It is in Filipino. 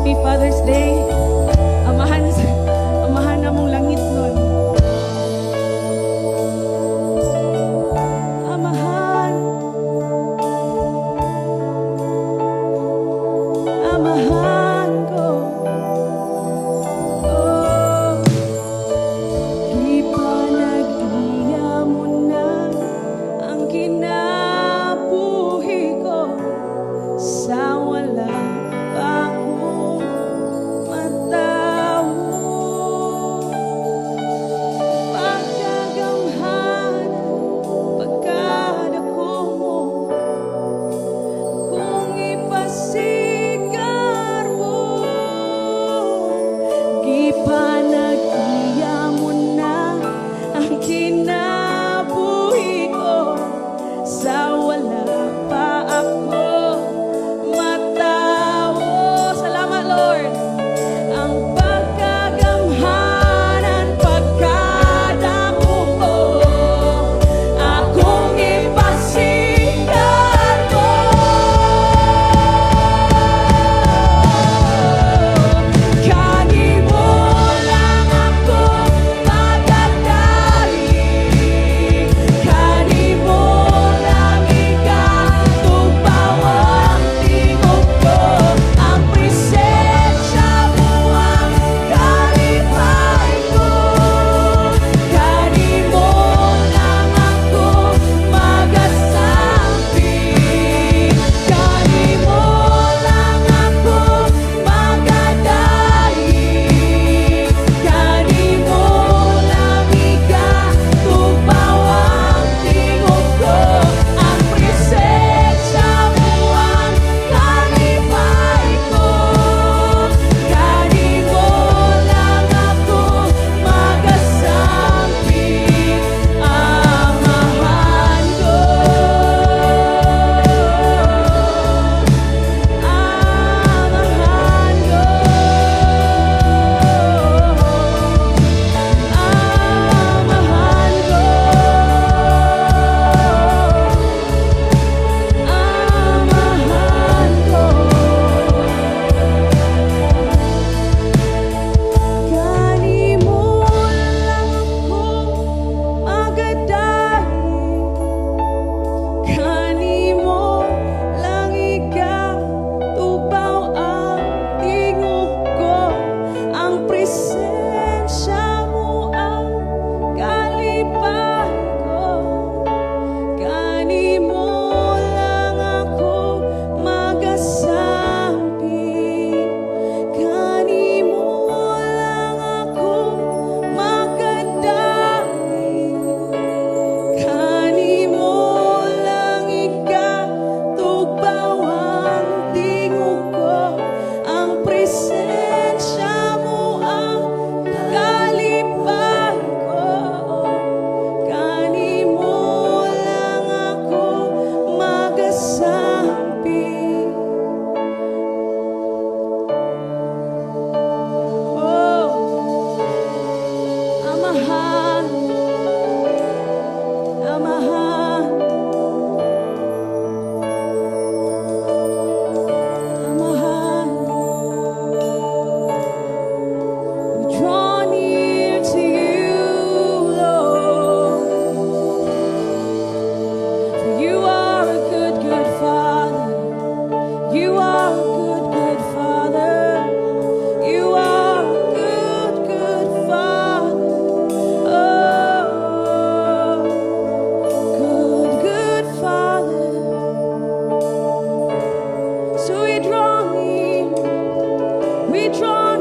Happy Father's Day. Amahan na mong langit nun. Amahan. Amahan ko. Oh, ipanag-iya mo na ang kinabuhi ko sa wala pa akong matawo. Pagkagamhan, pagkadako mo, kung ipasigar mo, ipanag-iya mo na ang kinabuhi ko sa wala pa ako matawo. Salamat, Lord. Ang pagkagamhanan, pagkadako ko, akong ipasigar mo. Kani mo lang ako magadali, kani mo lang ikatupaw ang tingog ko, ang presensya mo ang kalipay ko. Kani mo lang ako magasampi, kani mo lang ako magadali, kani mo lang ikatupaw ang tingog ko, ang presensya mo ang kalipay ko. Kani mo lang ako magasampi, amahan ko. Amahan ko. Amahan ko. Amahan ko. Kani mo lang ako magadali, kani mo lang ikatupaw ang tingog ko, ang presensya mo ang kalipay ko. Kani mo lang ako magasampi, kani mo lang ako magadali, kani mo lang ikatupaw ang tingog ko, ang presensya mo ang kalipay ko. Kani mo lang ako magasampi. Oh, amahan, amahan, amahan. We draw near to you, Lord. For you are a good, good Father. You are a good, good Father. You are a good, good Father. Oh, good, good Father. So we draw near, we draw